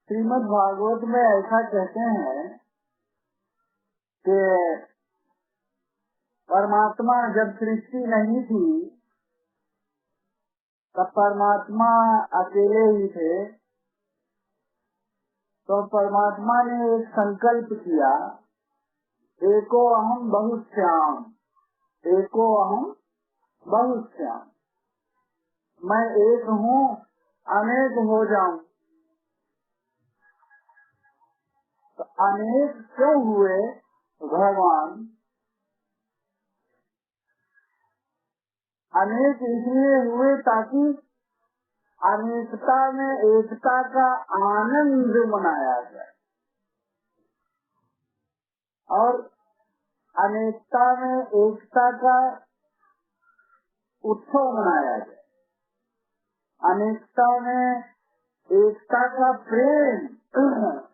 श्रीमद् भागवत में ऐसा कहते हैं कि परमात्मा जब सृष्टि नहीं थी तब परमात्मा अकेले ही थे, तो परमात्मा ने एक संकल्प किया, एको अहम बहुश्याम, एको अहम बहुश्याम, मैं एक हूँ अनेक हो जाऊं। तो अनेक क्यों हुए भगवान? अनेक इसलिए हुए ताकि अनेकता में एकता का आनंद मनाया जाए, और अनेकता में एकता का उत्सव मनाया जाए। अनेकता में एकता का प्रेम,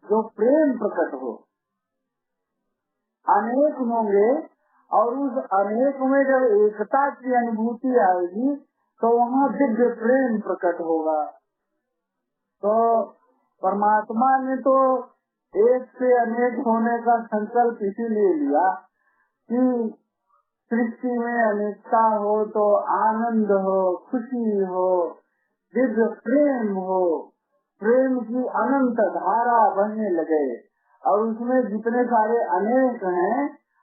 जो प्रेम प्रकट हो। अनेक होंगे और उस अनेक में जब एकता की अनुभूति आएगी तो वहाँ दिव्य प्रेम प्रकट होगा। तो परमात्मा ने तो एक से अनेक होने का संकल्प इसीलिए लिया कि सृष्टि में अनेकता हो तो आनंद हो, खुशी हो, दिव्य प्रेम हो, प्रेम की अनंत धारा बहने लगे, और उसमें जितने सारे अनेक हैं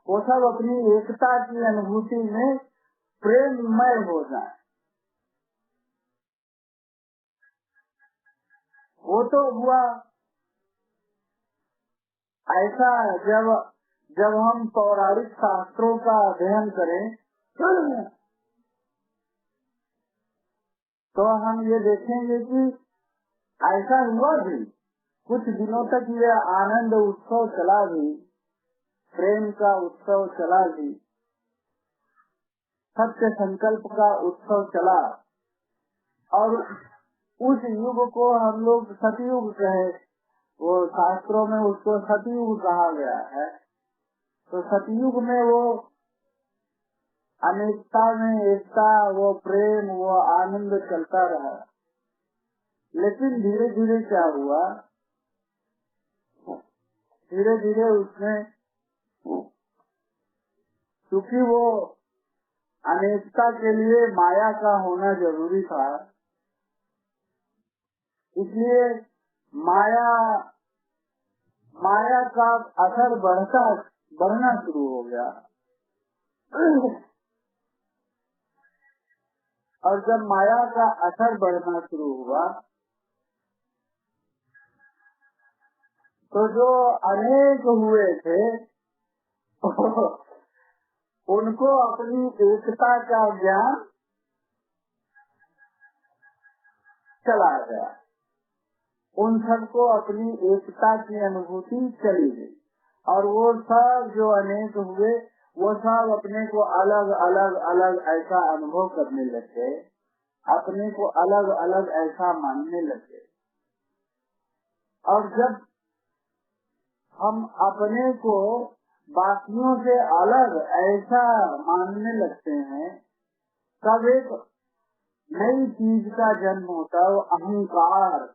वो सब अपनी एकता की अनुभूति में प्रेममय हो जाए। वो तो हुआ ऐसा जब हम पौराणिक शास्त्रों का अध्ययन करें तो हम ये देखेंगे कि ऐसा हुआ भी, कुछ दिनों तक ये आनंद उत्सव चला भी, प्रेम का उत्सव चला भी, सत्य संकल्प का उत्सव चला, और उस युग को हम लोग सतयुग कहे, वो शास्त्रों में उसको सतयुग कहा गया है। तो सतयुग में वो अनेकता में एकता, वो प्रेम, वो आनंद चलता रहा। लेकिन धीरे धीरे क्या हुआ, धीरे धीरे उसमें, क्योंकि वो अनेकता के लिए माया का होना जरूरी था, इसलिए माया का असर बढ़ना शुरू हो गया। और जब माया का असर बढ़ना शुरू हुआ तो जो अनेक हुए थे उनको अपनी एकता का ज्ञान चला गया, उन सबको अपनी एकता की अनुभूति चली गई, और वो सब जो अनेक हुए वो सब अपने को अलग अलग ऐसा अनुभव करने लगे, अपने को अलग अलग ऐसा मानने लगे। और जब हम अपने को बाकियों से अलग ऐसा मानने लगते हैं तब एक नई चीज का जन्म होता है, वो अहंकार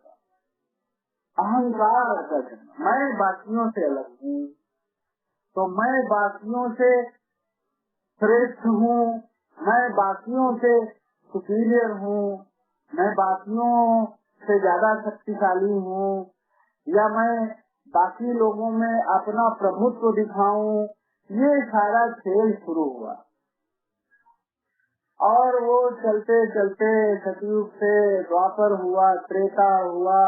का जन्म। मैं बाकियों से अलग हूँ, तो मैं बाकियों से श्रेष्ठ हूँ, मैं बाकियों से सुपीरियर हूँ, मैं बाकियों से ज्यादा शक्तिशाली हूँ, या मैं बाकी लोगों में अपना प्रभुत्व दिखाऊं, ये सारा खेल शुरू हुआ। और वो चलते चलते सतयुग से द्वापर हुआ, त्रेता हुआ,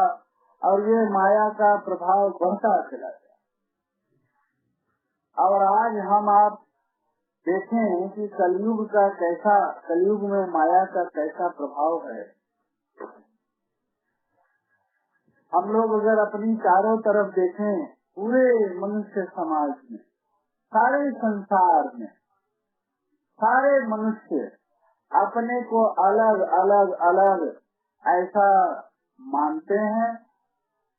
और ये माया का प्रभाव बढ़ता चला गया। और आज हम आप देखें कि कलयुग में माया का कैसा प्रभाव है। हम लोग अगर अपनी चारों तरफ देखें, पूरे मनुष्य समाज में, सारे संसार में, सारे मनुष्य अपने को अलग ऐसा मानते हैं,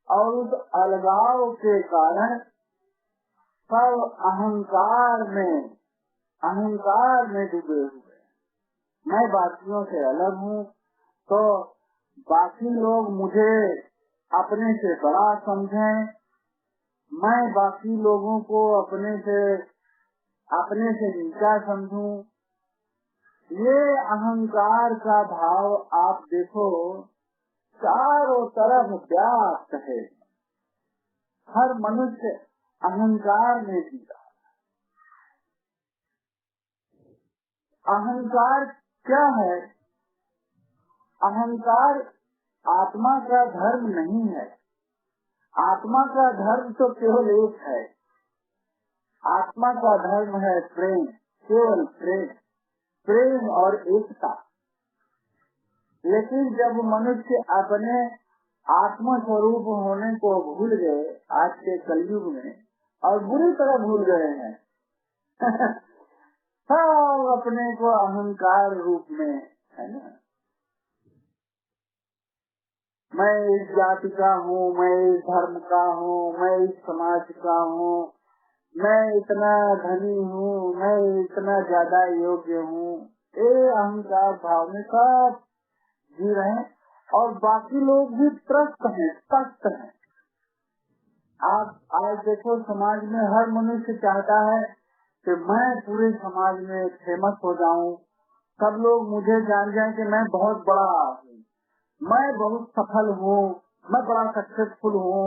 और उस अलगाव के कारण सब अहंकार में डूबे हुए। मैं बाकियों से अलग हूँ, तो बाकी लोग मुझे अपने से बड़ा समझें, मैं बाकी लोगों को अपने से नीचा समझूं, ये अहंकार का भाव आप देखो चारों तरफ व्याप्त है। हर मनुष्य अहंकार में जीता। अहंकार क्या है? अहंकार आत्मा का धर्म नहीं है। आत्मा का धर्म तो केवल एक है। आत्मा का धर्म है प्रेम, केवल प्रेम, प्रेम और एकता। लेकिन जब मनुष्य अपने आत्म स्वरूप होने को भूल गए आज के कलयुग में, और बुरी तरह भूल गए हैं सब अपने को अहंकार रूप में, है ना, मैं इस जाति का हूँ, मैं इस धर्म का हूँ, मैं इस समाज का हूँ, मैं इतना धनी हूँ, मैं इतना ज्यादा योग्य हूँ, ये अहंकार भाव में सब जी रहे हैं। और बाकी लोग भी त्रस्त हैं, कष्ट हैं। आप आज देखो समाज में हर मनुष्य चाहता है कि मैं पूरे समाज में फेमस हो जाऊं, सब लोग मुझे जान जाएं कि मैं बहुत बड़ा हूँ, मैं बहुत सफल हूँ, मैं बड़ा सक्सेसफुल हूँ,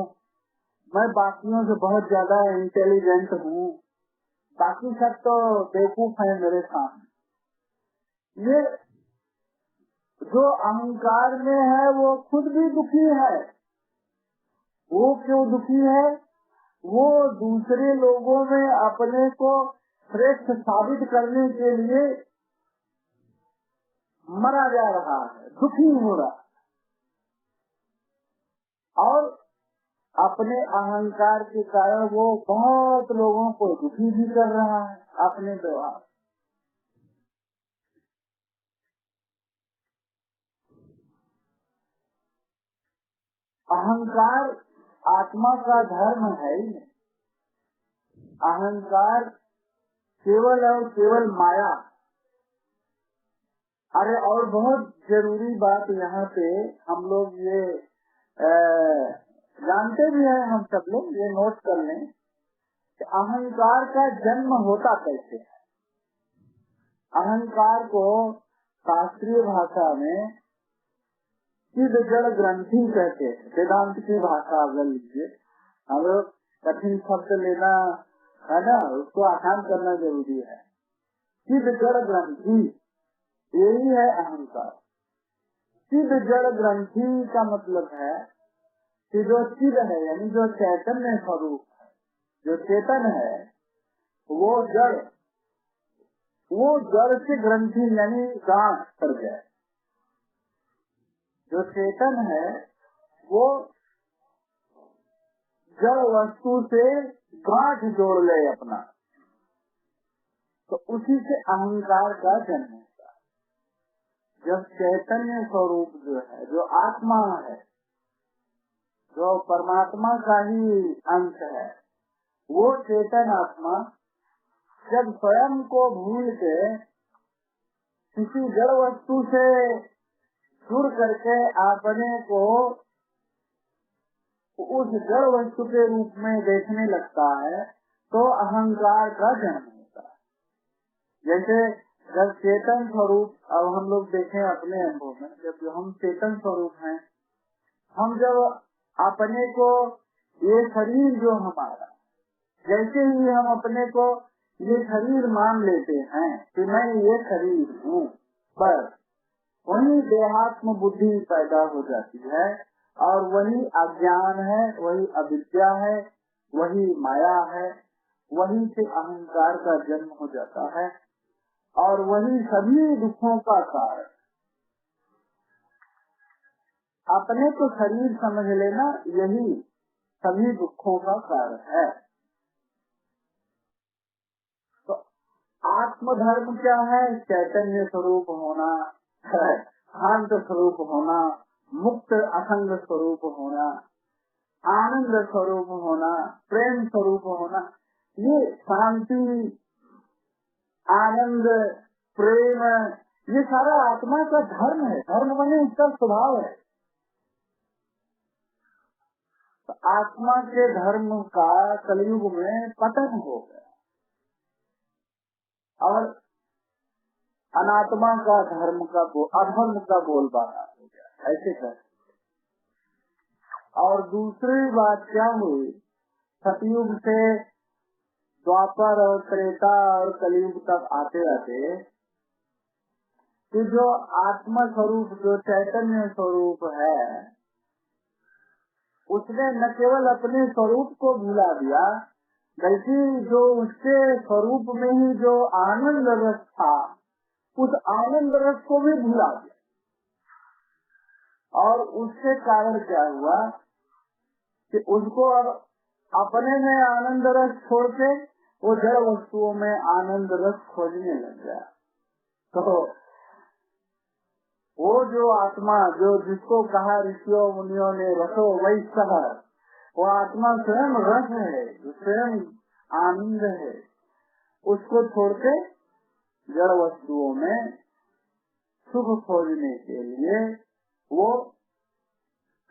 मैं बाकियों से बहुत ज्यादा इंटेलिजेंट हूँ, बाकी सब तो बेवकूफ है मेरे सामने। ये जो अहंकार में है वो खुद भी दुखी है। वो क्यों दुखी है? वो दूसरे लोगों में अपने को श्रेष्ठ साबित करने के लिए मरा जा रहा है, दुखी हो रहा है, और अपने अहंकार के कारण वो बहुत लोगों को दुखी भी कर रहा है अपने व्यवहार। अहंकार आत्मा का धर्म है ही नहीं। अहंकार केवल और केवल माया। अरे और बहुत जरूरी बात यहाँ पे हम लोग ये जानते भी हैं, हम सब लोग ये नोट कर लें कि अहंकार का जन्म होता कैसे है। अहंकार को शास्त्रीय भाषा में चिद जड़ ग्रंथि कहते हैं। वेदांत की भाषा अगर लीजिए, हम लोग कठिन शब्द लेना है ना, उसको आसान करना जरूरी है। चिद जड़ ग्रंथि, यही है अहंकार। चिद जड़ ग्रंथि का मतलब है कि जो चिद है यानी जो चैतन्य स्वरूप है, जो चेतन है, वो जड़ से ग्रंथि यानी गांठ कर जाए। जो चेतन है वो जड़ वस्तु से गांठ जोड़ ले अपना, तो उसी से अहंकार का जन्म होता है। जब चैतन्य स्वरूप जो है, जो आत्मा है, जो परमात्मा का ही अंश है, वो चेतन आत्मा जब स्वयं को भूल के किसी जड़ वस्तु से जुड़ करके अपने को उस जड़ वस्तु के रूप में देखने लगता है, तो अहंकार का जन्म होता है। जैसे जब चेतन स्वरूप, अब हम लोग देखें अपने अनुभव में, जब हम चेतन स्वरूप हैं, हम जब अपने को ये शरीर जो हमारा, जैसे ही हम अपने को ये शरीर मान लेते हैं कि मैं ये शरीर हूँ, पर वही देहात्म बुद्धि पैदा हो जाती है, और वही अज्ञान है, वही अविद्या है, वही माया है, वही से अहंकार का जन्म हो जाता है, और वही सभी दुखों का कारण। अपने को शरीर समझ लेना यही सभी दुखों का कारण है। तो आत्मधर्म क्या है? चैतन्य स्वरूप होना, शांत स्वरूप होना, मुक्त असंग स्वरूप होना, आनंद स्वरूप होना, प्रेम स्वरूप होना। ये शांति, आनंद, प्रेम, ये सारा आत्मा का धर्म है। धर्म बने उसका स्वभाव है। तो आत्मा के धर्म का कलयुग में पतन हो गया और अनात्मा का धर्म का अधर्म का बोलबाला हो गया। ऐसे कर और दूसरी बात क्या हुई, सतयुग से द्वापर और त्रेता और कलयुग तक आते आते कि जो आत्मा स्वरूप जो चैतन्य स्वरूप है उसने न केवल अपने स्वरूप को भुला दिया बल्कि जो उसके स्वरूप में ही जो आनंद रस था उस आनंद रस को भी भुला दिया। और उसके कारण क्या हुआ कि उसको अब अपने में आनंद रस छोड़ के वो जड़ वस्तुओं में आनंद रस खोजने लग गया। तो वो जो आत्मा जो जिसको कहा ऋषियों मुनियों ने रसो वही सह, वो आत्मा स्वयं रस है, स्वयं आनंद है। उसको छोड़ के जड़ वस्तुओं में सुख खोजने के लिए वो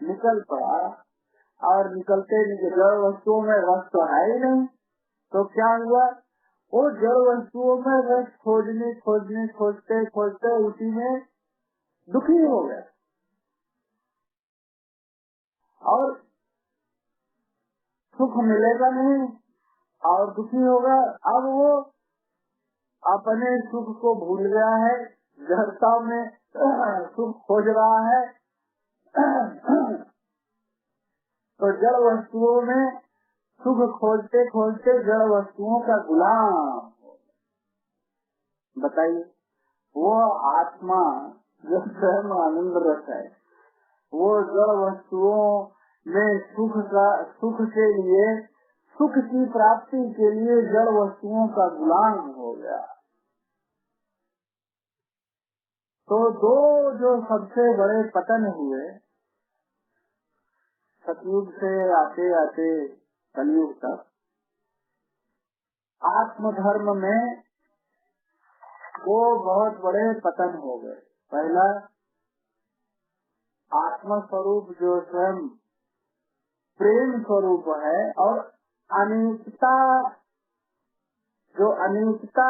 निकल पड़ा और निकलते जड़ वस्तुओं में रस तो है ही नहीं। तो क्या हुआ, वो जड़ वस्तुओं में रस खोजने खोजने खोजते खोजते उसी में दुखी हो गया और सुख मिलेगा नहीं और दुखी होगा। अब वो अपने सुख को भूल गया है, जड़ता में सुख खोज रहा है। तो जड़ वस्तुओं में सुख खोजते खोजते जड़ वस्तुओं का गुलाम। बताइए, वो आत्मा जो स्वयं आनंद रस है वो जड़ वस्तुओं में सुख के लिए सुख की प्राप्ति के लिए जड़ वस्तुओं का गुलाम हो गया। तो दो जो सबसे बड़े पतन हुए सतयुग से आते आते कलयुग तक, आत्मधर्म में वो बहुत बड़े पतन हो गए। पहला, आत्मा स्वरूप जो स्वयं प्रेम स्वरूप है और अनित्यता जो अनित्यता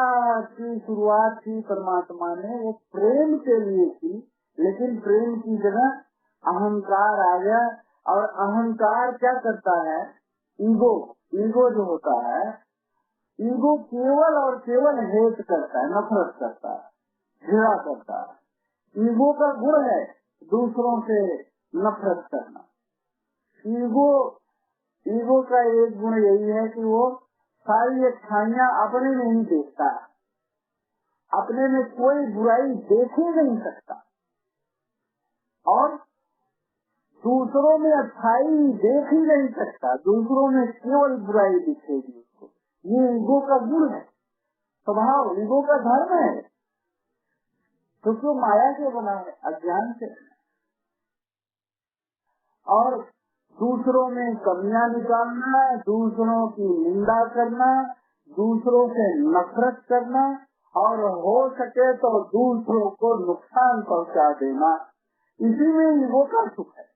की शुरुआत थी परमात्मा ने वो प्रेम के लिए की, लेकिन प्रेम की जगह अहंकार आ गया। और अहंकार क्या करता है, ईगो जो होता है, ईगो केवल और केवल हेट करता है, नफरत करता है, घृणा करता है। ईगो का गुण है दूसरों से नफरत करना। ईगो का एक गुण यही है कि वो सारी अच्छाइयाँ अपने में ही देखता है, अपने में कोई बुराई देख ही नहीं सकता और दूसरों में अच्छाई देख ही नहीं सकता, दूसरों में केवल बुराई दिखेगी उसको। ये ईगो का गुण है, स्वभाव, ईगो का धर्म है, क्योंकि माया से बना है, अज्ञान से। और दूसरों में कमियां निकालना, दूसरों की निंदा करना, दूसरों से नफरत करना और हो सके तो दूसरों को नुकसान पहुंचा देना, इसी में ईगो का सुख है।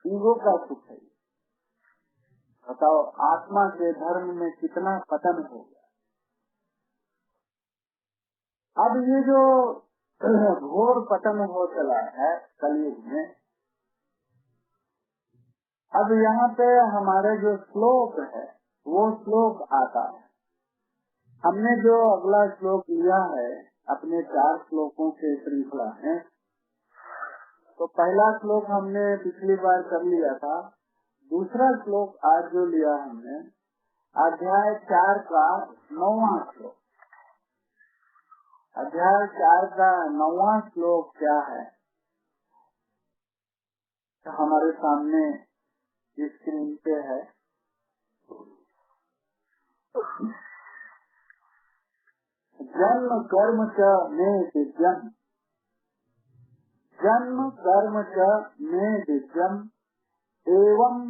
ईगो का सुख है। बताओ, आत्मा के धर्म में कितना पतन हो गया। अब ये जो घोर पतन हो चला है कलयुग में, अब यहाँ पे हमारे जो श्लोक है वो श्लोक आता है। हमने जो अगला श्लोक लिया है अपने 4 श्लोकों के श्रृंखला है, तो पहला श्लोक हमने पिछली बार कर लिया था। दूसरा श्लोक आज जो लिया हमने अध्याय 4 का 9वां श्लोक। अध्याय 4 का 9वां श्लोक क्या है, तो हमारे सामने स्क्रीन पे है। जन्म कर्म च मे दिव्यम, जन्म कर्म च मे दिव्यम, एवं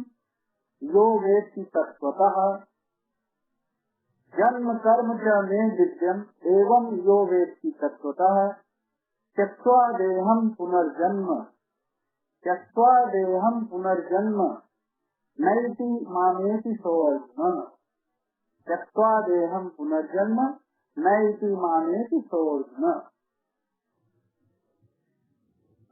यो वेत्ति तत्त्वतः। जन्म कर्म च मे दिव्यम, एवं यो वेत्ति तत्त्वतः, त्यक्त्वा देहं पुनर्जन्म त्यक्त्वा देहम पुनर्जन्म नैति मामेति सोऽर्जुन। त्यक्त्वा देहम पुनर्जन्म नैति मामेति सोऽर्जुन।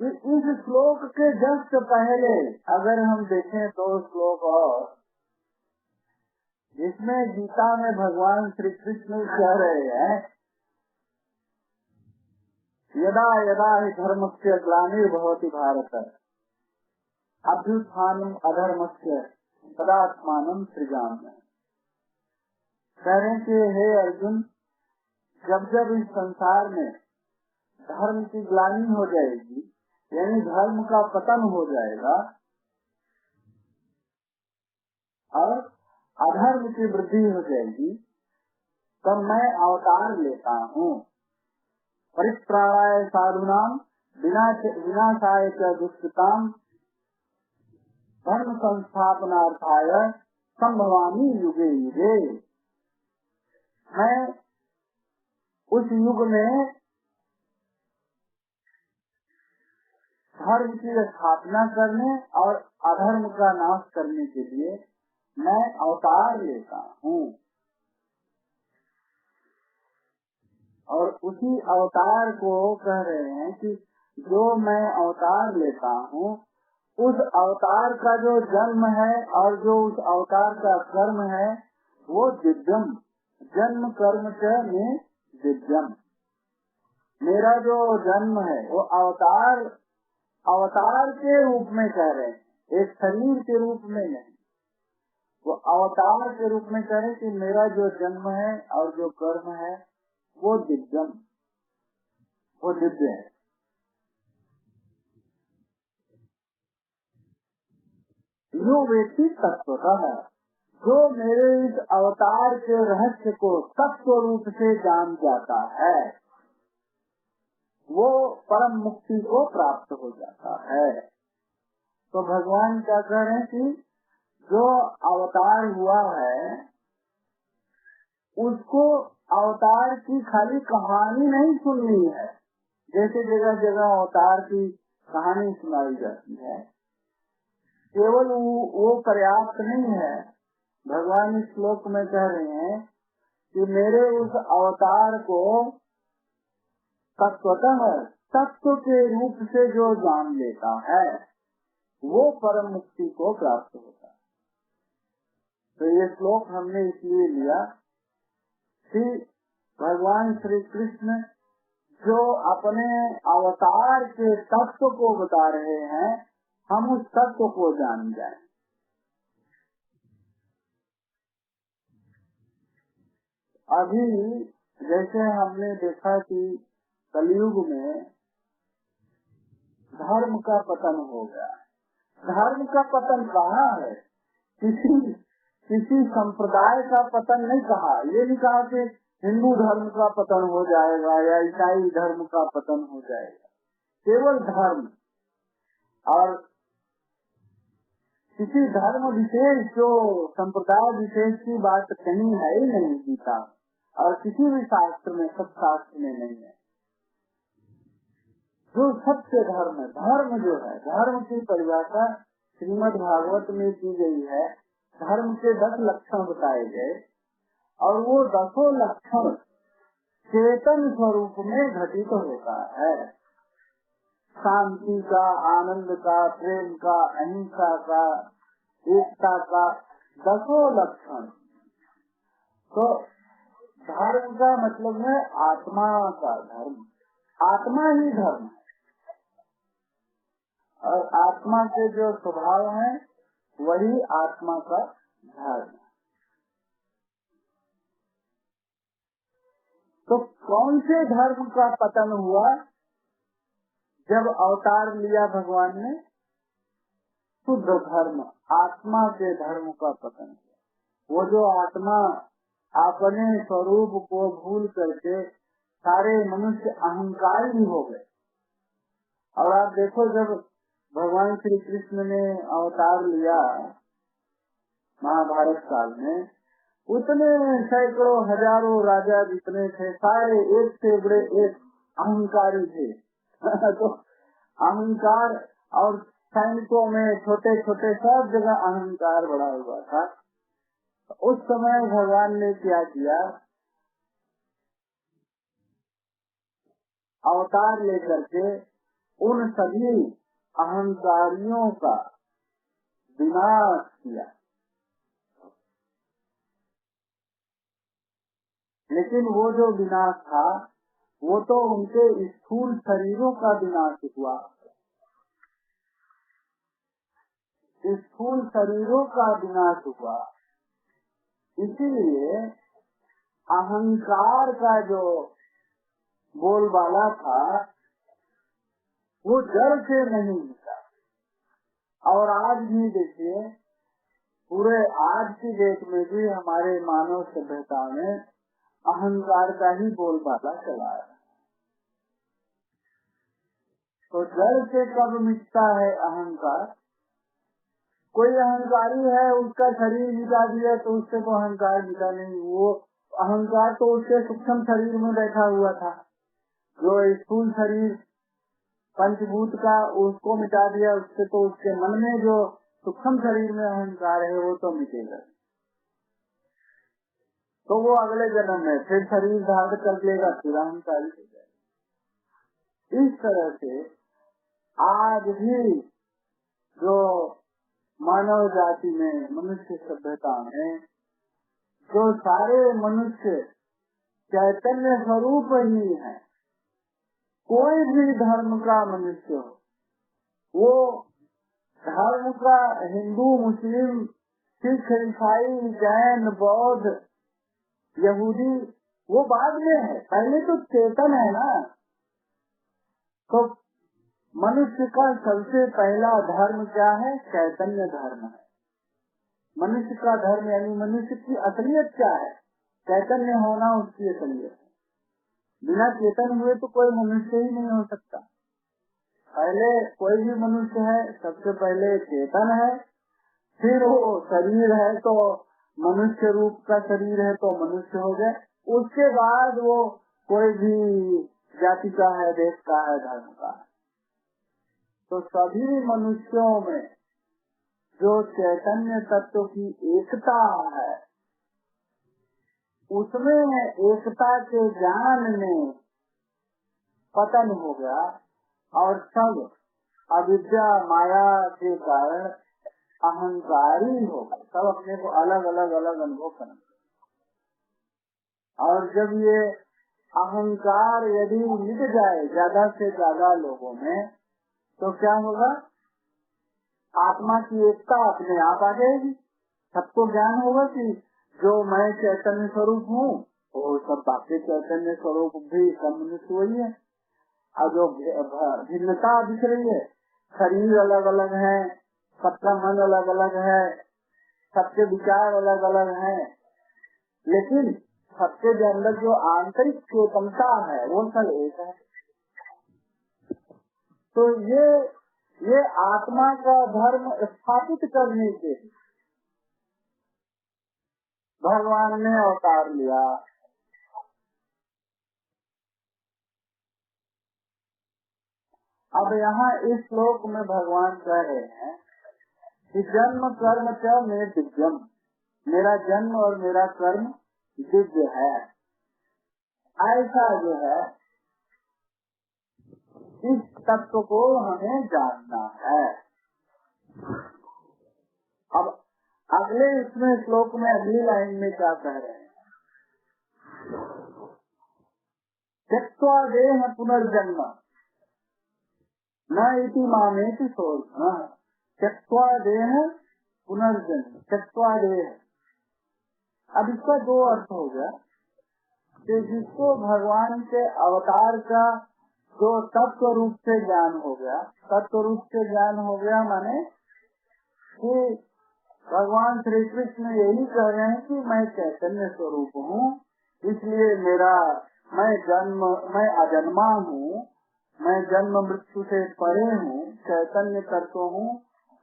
इस श्लोक के जस्ट पहले अगर हम देखें तो श्लोक और जिसमें गीता में भगवान श्री कृष्ण कह रहे हैं यदा यदा ही धर्मस्य ग्लानिर्भवति भारत अभ्युत्थानम् अधर्मस्य तदात्मानं सृजाम्यहम्। कह रहे कि हे अर्जुन, जब जब इस संसार में धर्म की ग्लानि हो जाएगी यानी धर्म का पतन हो जाएगा और अधर्म की वृद्धि हो जाएगी तब मैं अवतार लेता हूँ। परित्राणाय साधूनां विनाशाय च दुष्कृतां धर्म संस्थापनार्थाय संभवामि युगे युगे। मैं उस युग में धर्म की स्थापना करने और अधर्म का नाश करने के लिए मैं अवतार लेता हूँ। और उसी अवतार को कह रहे हैं कि जो मैं अवतार लेता हूँ उस अवतार का जो जन्म है और जो उस अवतार का कर्म है वो दिव्यम, जन्म कर्म में दिव्यम। मेरा जो जन्म है वो अवतार के रूप में कह रहे हैं, एक शरीर के रूप में नहीं। वो अवतार के रूप में कह रहे कि मेरा जो जन्म है और जो कर्म है वो दिव्यम, वो दिव्य है। यो व्यक्ति तत्वतः है जो मेरे इस अवतार के रहस्य को तत्व रूप से जान जाता है वो परम मुक्ति को प्राप्त हो जाता है। तो भगवान क्या कह रहे हैं कि जो अवतार हुआ है उसको अवतार की खाली कहानी नहीं सुननी है, जैसे जगह जगह अवतार की कहानी सुनाई जाती है, केवल वो पर्याप्त नहीं है। भगवान इस श्लोक में कह रहे हैं कि मेरे उस अवतार को तत्वतः तत्व के रूप से जो जान लेता है वो परम मुक्ति को प्राप्त होता है। तो ये श्लोक हमने इसलिए लिया कि भगवान श्री कृष्ण जो अपने अवतार के तत्व को बता रहे हैं हम उस तत्व को जान जाएं। अभी जैसे हमने देखा कि कलयुग में धर्म का पतन हो गया। धर्म का पतन कहाँ है? किसी संप्रदाय का पतन नहीं कहा। ये नहीं कहा कि हिंदू धर्म का पतन हो जाएगा या ईसाई धर्म का पतन हो जाएगा। केवल धर्म और किसी धर्म विशेष जो संप्रदाय विशेष की बात कहीं है ही नहीं गीता और किसी भी शास्त्र में, सब शास्त्र में नहीं है। जो सत्य धर्म है, धर्म जो है, धर्म की परिभाषा श्रीमद् भागवत में की गई है। धर्म के 10 लक्षण बताए गए और वो 10 लक्षण चेतन स्वरूप में घटित होता है। शांति का, आनंद का, प्रेम का, अहिंसा का, एकता का 10 लक्षण। तो धर्म का मतलब है आत्मा का धर्म। आत्मा ही धर्म है और आत्मा के जो स्वभाव है वही आत्मा का धर्म है। तो कौन से धर्म का पतन हुआ? जब अवतार लिया भगवान ने, शुद्ध धर्म, आत्मा के धर्म का पतन हुआ। वो जो आत्मा अपने स्वरूप को भूल करके सारे मनुष्य अहंकारी हो गए। और आप देखो जब भगवान श्री कृष्ण ने अवतार लिया महाभारत काल में, उतने सैकड़ों हजारों राजा जितने थे सारे एक से बड़े एक अहंकारी थे। तो अहंकार और सैनिकों में छोटे छोटे सब जगह अहंकार बढ़ा हुआ था। उस समय भगवान ने क्या किया, अवतार लेकर के उन सभी अहंकारियों का विनाश किया। लेकिन वो जो विनाश था वो तो उनके स्थूल शरीरों का विनाश हुआ, स्थूल शरीरों का विनाश हुआ। इसीलिए अहंकार का जो बोलबाला था वो जड़ से नहीं मिला। और आज भी देखिए, पूरे आज की डेट में भी हमारे मानव सभ्यता में अहंकार का ही बोलबाला चला है। तो जड़ से कब मिटता है अहंकार? कोई अहंकारी है, उसका शरीर मिटा दिया तो उससे तो अहंकार मिटा नहीं। वो अहंकार तो उसके सूक्ष्म शरीर में बैठा हुआ था। जो स्थूल शरीर पंचभूत का, उसको मिटा दिया, उससे तो उसके मन में जो सूक्ष्म शरीर में अहंकार है वो तो मिटेगा। तो वो अगले जन्म में फिर शरीर धारण कर लेगा, फिर अहंकारी हो जाएगा। इस तरह से आज भी जो मानव जाति में, मनुष्य सभ्यता में जो सारे मनुष्य चैतन्य स्वरूप ही है, कोई भी धर्म का मनुष्य हो, वो धर्म का हिंदू, मुस्लिम, सिख, ईसाई, जैन, बौद्ध, यहूदी, वो बाद में है, पहले तो चेतन है ना। तो मनुष्य का सबसे पहला धर्म क्या है? चैतन्य धर्म है। मनुष्य का धर्म यानी मनुष्य की असलियत क्या है? चैतन्य होना उसकी असलियत है। बिना चेतन हुए तो कोई मनुष्य ही नहीं हो सकता। पहले कोई भी मनुष्य है, सबसे पहले चेतन है, फिर वो शरीर है तो मनुष्य रूप का शरीर है तो मनुष्य हो जाए, उसके बाद वो कोई भी जाति का है, देश का है, धर्म का है। तो सभी मनुष्यों में जो चैतन्य तत्व की एकता है, उसमें एकता के ज्ञान में पतन हो गया और सब अविद्या माया के कारण अहंकारी हो गए। सब अपने को अलग अलग अनुभव करने। और जब ये अहंकार यदि मिट जाए ज्यादा से ज्यादा लोगों में, तो क्या होगा? आत्मा की एकता अपने आप आ जाएगी। सबको ज्ञान होगा कि जो मैं चैतन्य स्वरूप हूँ, वो सब बाकी चैतन्य स्वरूप भी सब मनुष्य वही है। और जो भिन्नता दिख रही है, शरीर अलग अलग है, सबका मन अलग अलग है, सबके विचार अलग अलग हैं, लेकिन सबके अंदर जो आंतरिक चेतनता है वो सब एक है। तो ये आत्मा का धर्म स्थापित करने के भगवान ने अवतार लिया। अब यहाँ इस श्लोक में भगवान कह रहे हैं कि जन्म कर्म च मे दिव्यम, मेरा जन्म और मेरा कर्म दिव्य है। ऐसा जो है, इस तत्व को हमें जानना है। अब अगले इसमें श्लोक में अगली लाइन में क्या कह रहे हैं? त्यक्त्वा देह पुनर्जन्म न इति मामेति सोचना। त्यक्त्वा देह पुनर्जन्म, त्यक्त्वा देह। अब इसका दो अर्थ हो गया कि जिसको भगवान के अवतार का जो तत्व रूप से ज्ञान हो गया, तत्व रूप से ज्ञान हो गया माने कि भगवान श्री कृष्ण यही कह रहे हैं कि मैं चैतन्य स्वरूप हूँ, इसलिए मैं अजन्मा हूँ, मैं जन्म मृत्यु से परे हूँ, चैतन्य तत्व हूँ,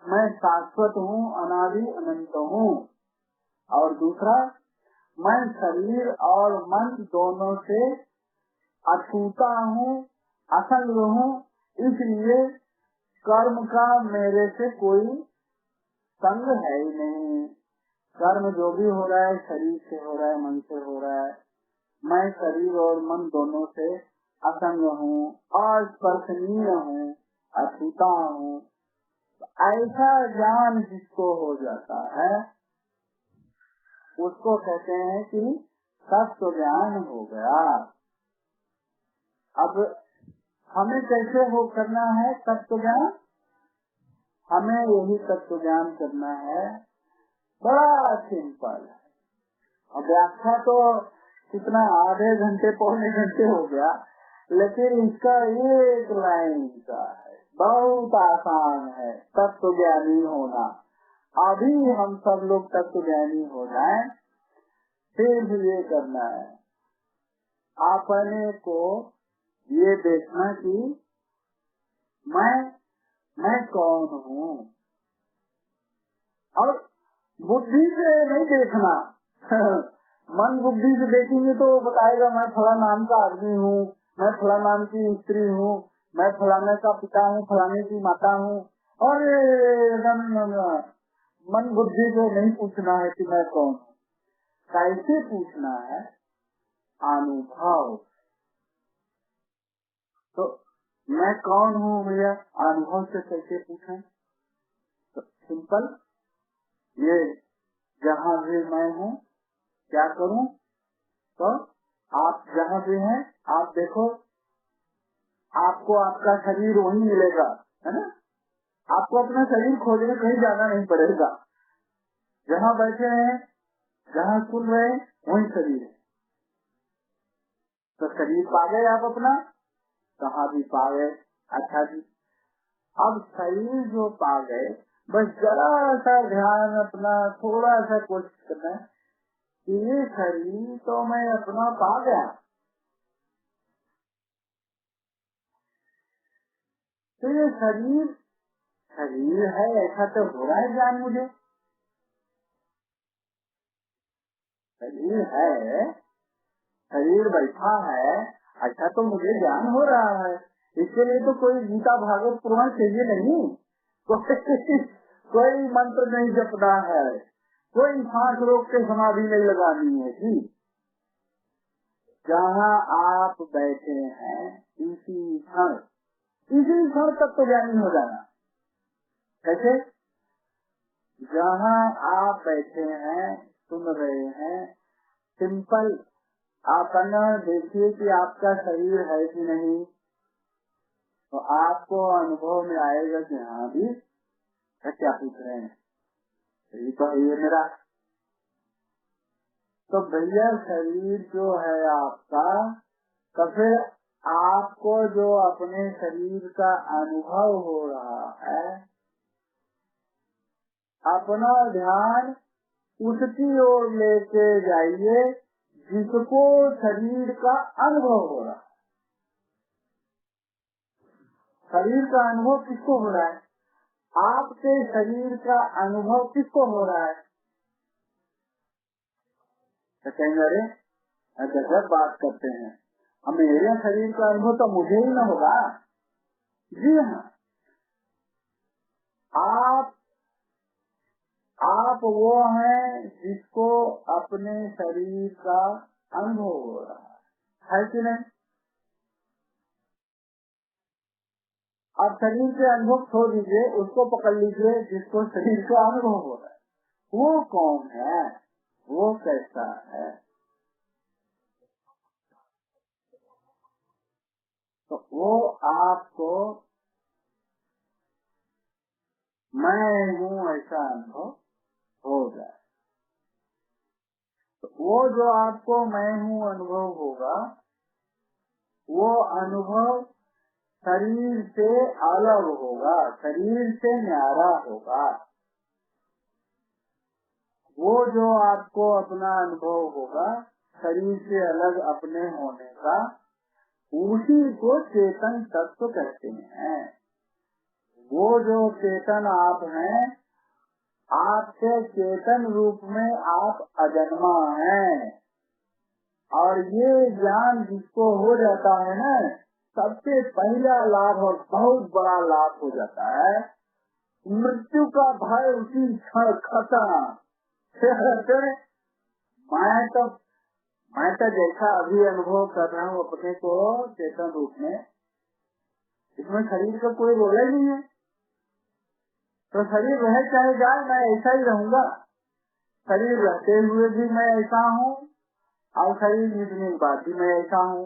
मैं शाश्वत हूँ, अनादि अनंत हूँ। और दूसरा, मैं शरीर और मन दोनों से अछूता हूँ, असंग हूँ, इसलिए कर्म का मेरे से कोई संग है ही नहीं। कर्म जो भी हो रहा है शरीर से हो रहा है, मन से हो रहा है। मैं शरीर और मन दोनों से असंग हूँ, अस्पर्शनीय हूँ, अछूता हूँ। ऐसा ज्ञान जिसको हो जाता है उसको कहते हैं कि तत्व ज्ञान हो गया। अब हमें कैसे हो करना है तत्व ज्ञान? हमें यही तत्व ज्ञान करना है, बड़ा सिंपल है। अब व्याख्या तो कितना आधे घंटे पौने घंटे हो गया, लेकिन इसका एक लाइन का है, बहुत आसान है तत्व ज्ञानी होना। अभी हम सब लोग तत्व ज्ञानी हो जाएं, फिर ये करना है अपने को ये देखना कि मैं कौन हूँ, और बुद्धि से नहीं देखना। मन बुद्धि से देखेंगे तो बताएगा मैं फला नाम का आदमी हूँ, मैं फला नाम की स्त्री हूँ, मैं फलाने का पिता हूँ, फलाने की माता हूँ। और मन बुद्धि से नहीं पूछना है कि मैं कौन हूँ। कैसे पूछना है? अनुभव। तो मैं कौन हूँ भैया, अनुभव से कैसे पूछें? तो सिंपल, ये जहाँ भी मैं हूँ क्या करूँ? तो आप जहाँ भी हैं आप देखो, आपको आपका शरीर वहीं मिलेगा, है ना? आपको अपना शरीर खोजने कहीं जाना नहीं पड़ेगा। जहाँ बैठे हैं, जहाँ सुन रहे हैं, वही शरीर है। तो शरीर पा गए आप अपना, कहाँ भी पा गए। अच्छा जी, अब शरीर जो पा गए, बस जरा सा ध्यान अपना थोड़ा सा कोशिश करना है कि ये शरीर तो मैं अपना पा गया। तो ये शरीर है ऐसा तो हो रहा है ज्ञान मुझे। शरीर है, शरीर बैठा है, अच्छा तो मुझे ज्ञान हो रहा है। इसके लिए तो कोई गीता भागवत पुराण चाहिए नहीं, कोई मंत्र नहीं जपना है, कोई सांस रोक के समाधि नहीं लगानी है जी। जहाँ आप बैठे हैं इसी क्षण तक तो ज्ञानी हो जाना। कैसे? जहाँ आप बैठे हैं सुन रहे हैं, सिंपल आप देखिए कि आपका शरीर है कि नहीं, तो आपको अनुभव में आएगा कि हाँ भी क्या पूछ रहे हैं, शरीर तो ये मेरा। तो भैया शरीर जो है आपका, तो फिर आपको जो अपने शरीर का अनुभव हो रहा है, अपना ध्यान उसकी ओर लेके जाइए जिसको शरीर का अनुभव हो रहा है। शरीर का अनुभव किसको हो रहा है? आपके शरीर का अनुभव किसको हो रहा है? तो कहेंगे अरे गजब बात करते हैं, मेरे शरीर का अनुभव तो मुझे ही न होगा। जी हाँ, आप वो हैं जिसको अपने शरीर का अनुभव हो रहा है कि नहीं? आप शरीर के अनुभव छोड़ दीजिए, उसको पकड़ लीजिए जिसको शरीर का अनुभव हो रहा है। वो कौन है, वो कैसा है? तो वो आपको मैं हूँ ऐसा अनुभव हो जाए। तो वो जो आपको मैं हूँ अनुभव होगा, वो अनुभव शरीर से अलग होगा, शरीर से न्यारा होगा। वो जो आपको अपना अनुभव होगा शरीर से अलग अपने होने का, उसी को चेतन तत्व कहते हैं। वो जो चेतन आप हैं, आपके चेतन रूप में आप अजन्मा हैं। और ये ज्ञान जिसको हो जाता है ना, सबसे पहला लाभ और बहुत बड़ा लाभ हो जाता है, मृत्यु का भय उसी क्षण खत्म। मैं तो जैसा अभी अनुभव कर रहा हूँ अपने को चेतन रूप में, इसमें शरीर का कोई रोल ही नहीं है। तो शरीर रहे चाहे जाए, मैं ऐसा ही रहूंगा। शरीर रहते हुए भी मैं ऐसा हूँ और शरीर मिटने के बाद भी मैं ऐसा हूँ।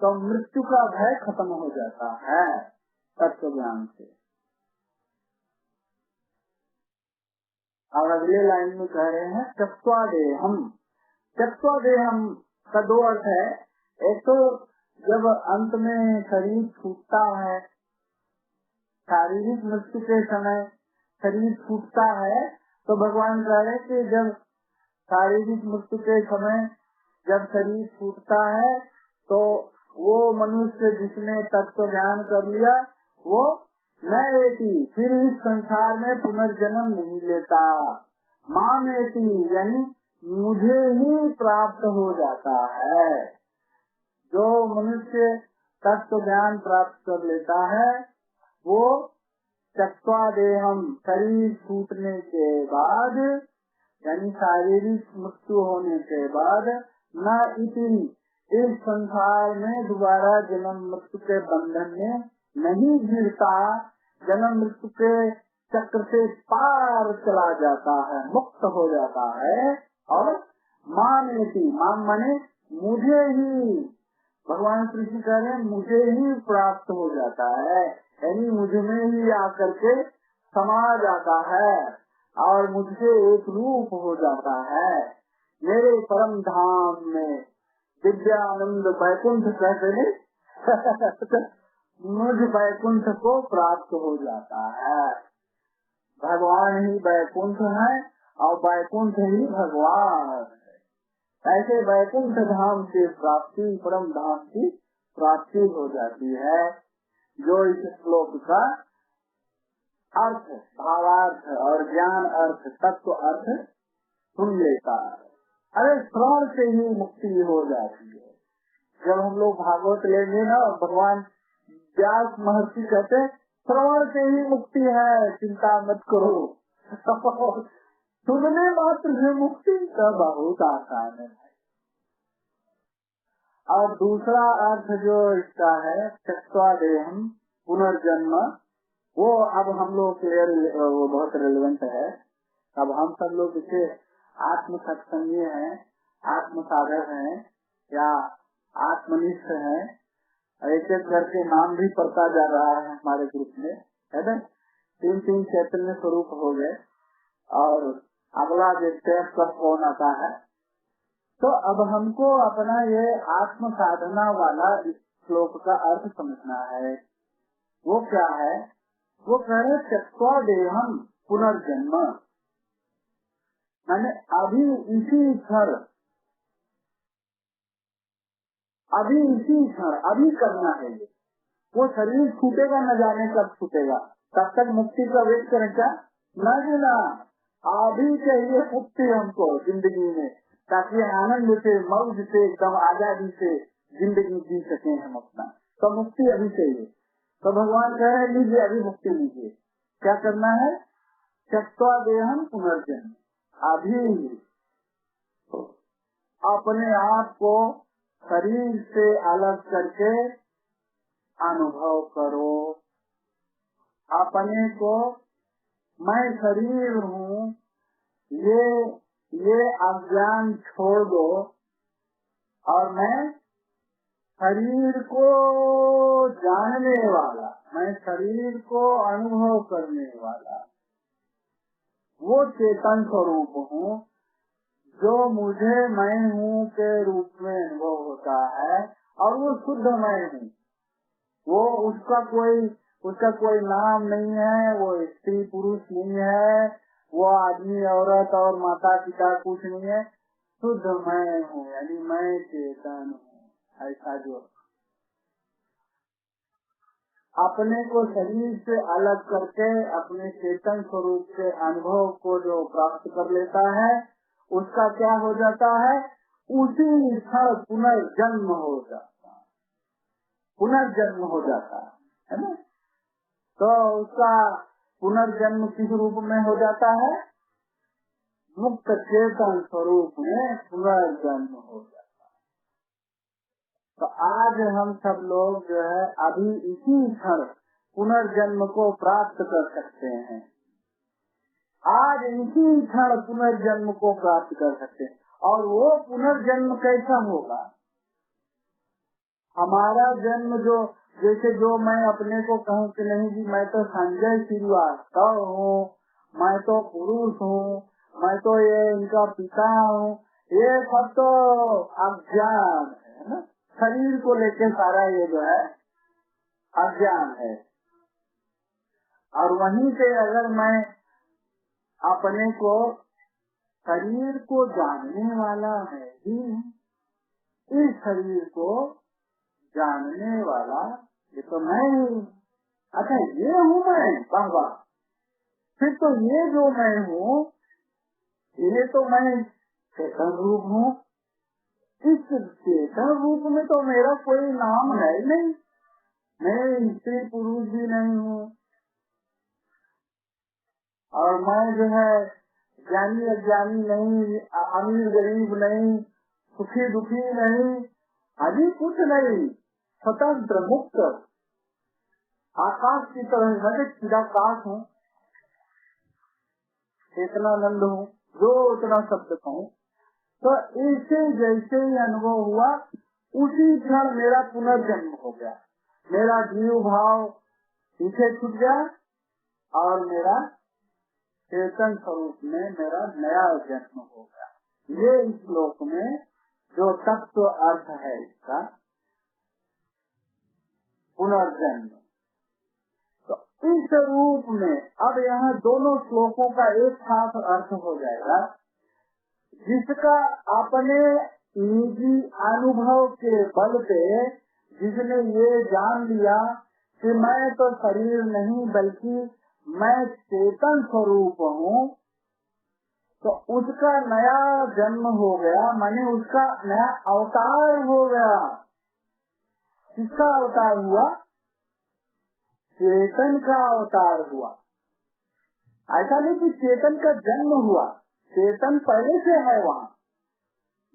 तो मृत्यु का भय खत्म हो जाता है तत्व ज्ञान से। और अगले लाइन में कह रहे हैं त्यक्त्वा देहम्। त्यक्त्वा देहम् का दो अर्थ है। एक तो जब अंत में शरीर छूटता है, शारीरिक मृत्यु के समय शरीर छूटता है, तो भगवान कह रहे कि जब शारीरिक मृत्यु के समय जब शरीर छूटता है तो वो मनुष्य जिसने तत्व ज्ञान कर लिया वो नएति फिर इस संसार में पुनर्जन्म नहीं लेता। मानेति यानी मुझे ही प्राप्त हो जाता है। जो मनुष्य तत्व ज्ञान प्राप्त कर लेता है वो त्यक्त्वा देहम् शरीर छूटने के बाद यानी शारीरिक मृत्यु होने के बाद न इति इस संसार में दोबारा जन्म मृत्यु के बंधन में नहीं गिरता, जन्म मृत्यु के चक्र से पार चला जाता है, मुक्त हो जाता है। और मानेति, मान माने मुझे ही, भगवान कृष्ण कह रहे हैं मुझे ही प्राप्त हो जाता है, यानी मुझ में ही आकर के समा जाता है और मुझसे एक रूप हो जाता है। मेरे परम धाम में दिव्यानंद वैकुंठ कहते हैं मुझ वैकुंठ को प्राप्त हो जाता है। भगवान ही वैकुंठ है और वैकुंठ ही भगवान है। ऐसे वैकुंठ धाम की प्राप्ति, परम धाम की प्राप्ति हो जाती है। जो इस श्लोक का अर्थ, भावार्थ और ज्ञान अर्थ, तत्व अर्थ सुन लेता है। अरे श्रवण से ही मुक्ति हो जाती है। जब हम लोग भागवत लेंगे ना, भगवान व्यास महर्षि कहते श्रवण से ही मुक्ति है, चिंता मत करो। सुनने मात्र से मुक्ति का बहुत आसान है। और दूसरा अर्थ जो इसका है त्यक्त्वा देहम् पुनर्जन्म, वो अब हम लोग के लिए वो बहुत रेलेवेंट है। अब हम सब लोग इसे आत्म सत्संगी हैं, आत्म साधक हैं या आत्मनिष्ठ हैं, एक एक करके नाम भी पड़ता जा रहा है हमारे ग्रुप में, है ना। 3 चैतन्य स्वरूप हो गए और अगला देखते हैं कब कौन आता है। तो अब हमको अपना ये आत्म साधना वाला इस श्लोक का अर्थ समझना है। वो क्या है? वो कह रहे त्यक्त्वा देहम् पुनर्जन्म, मैंने अभी इसी क्षण, अभी करना है ये। वो शरीर छूटेगा न जाने कब छूटेगा, तब तक मुक्ति का वेट करें क्या? नहीं ना, अभी चाहिए मुक्ति हमको जिंदगी में, ताकि आनंद से, मौज से, एकदम आजादी से जिंदगी जी सके हम अपना। तो मुक्ति अभी चाहिए। तो भगवान कह रहे लीजिए अभी मुक्ति लीजिए। क्या करना है? त्यक्त्वा देहम् पुनर्जन्म, अभी अपने आप को शरीर से अलग करके अनुभव करो। अपने को मैं शरीर हूँ ये अज्ञान छोड़ दो और मैं शरीर को जानने वाला, मैं शरीर को अनुभव करने वाला वो चेतन स्वरूप हूँ जो मुझे मैं हूँ के रूप में अनुभव होता है। और वो शुद्ध मैं हूँ, वो उसका कोई नाम नहीं है, वो स्त्री पुरुष नहीं है, वो आदमी औरत और माता पिता कुछ नहीं है, शुद्ध मैं हूँ, यानी मैं चेतन हूँ। ऐसा जो अपने को शरीर से अलग करके अपने चेतन स्वरूप के अनुभव को जो प्राप्त कर लेता है उसका क्या हो जाता है? उसी क्षण पुनर्जन्म हो जाता है। पुनर्जन्म हो जाता है ना। तो उसका पुनर्जन्म किस रूप में हो जाता है? मुक्त चेतन स्वरूप में पुनर्जन्म हो जाता है। तो आज हम सब लोग जो है अभी इसी क्षण पुनर्जन्म को प्राप्त कर सकते हैं। आज इसी क्षण पुनर्जन्म को प्राप्त कर सकते हैं। और वो पुनर्जन्म कैसा होगा? हमारा जन्म जो जैसे जो मैं अपने को कहूँ कि नहीं जी मैं तो संजय श्रीवास्तव हूँ, मैं तो पुरुष हूँ, मैं तो ये इनका पिता हूँ, ये सब तो अज्ञान है ना। शरीर को लेके सारा ये जो है अज्ञान है। और वहीं पे अगर मैं अपने को शरीर को जानने वाला है ही, इस शरीर को जानने वाला ये तो मैं हूँ। अच्छा ये हूँ मैं, बाबा फिर तो ये जो मैं हूँ ये तो मैं चेतन रूप हूँ। इस चेतन रूप में तो मेरा कोई नाम है नहीं, मैं स्त्री पुरुष भी नहीं हूँ, और मैं जो है ज्ञानी अज्ञानी नहीं, अमीर गरीब नहीं, सुखी दुखी नहीं, अभी कुछ नहीं, स्वतंत्र मुक्त आकाश की तरह घटित चिदाकाश हूँ, चेतनानंद हूँ, जो इतना शब्द कहूँ। तो ऐसे जैसे ही अनुभव हुआ उसी क्षण मेरा पुनर्जन्म हो गया, मेरा जीव भाव पीछे छूट गया और मेरा चेतन स्वरूप में मेरा नया जन्म हो गया। ये इस श्लोक में जो तत्व अर्थ है इसका पुनर्जन्म। तो इस रूप में अब यहाँ दोनों श्लोकों का एक साथ अर्थ हो जाएगा, जिसका अपने निजी अनुभव के बल पे जिसने ये जान लिया कि मैं तो शरीर नहीं बल्कि मैं चेतन स्वरूप हूँ, तो उसका नया जन्म हो गया, माने उसका नया अवतार हो गया। किसका अवतार हुआ? चेतन का अवतार हुआ। ऐसा नहीं कि चेतन का जन्म हुआ, चेतन पहले से है, वहाँ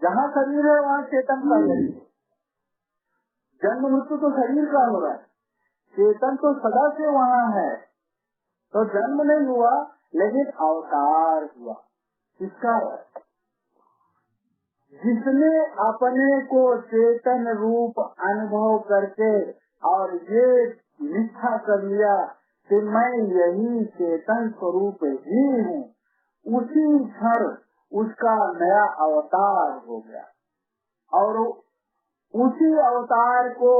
जहाँ शरीर है वहाँ चेतन पहले से। जन्म मृत्यु तो शरीर का हो रहा है, चेतन तो सदा से वहाँ है। तो जन्म नहीं हुआ लेकिन अवतार हुआ। किसका? जिसने अपने को चेतन रूप अनुभव करके और ये निष्ठा कर लिया कि मैं यही चेतन स्वरूप ही हूँ, उसी क्षण उसका नया अवतार हो गया। और उसी अवतार को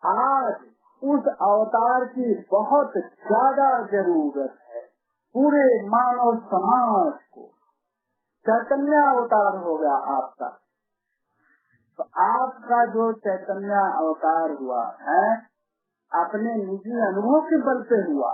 आज उस अवतार की बहुत ज्यादा जरूरत है पूरे मानव समाज को। चैतन्य अवतार हो गया आपका। तो आपका जो चैतन्य अवतार हुआ है अपने निजी अनुभव के बल पे हुआ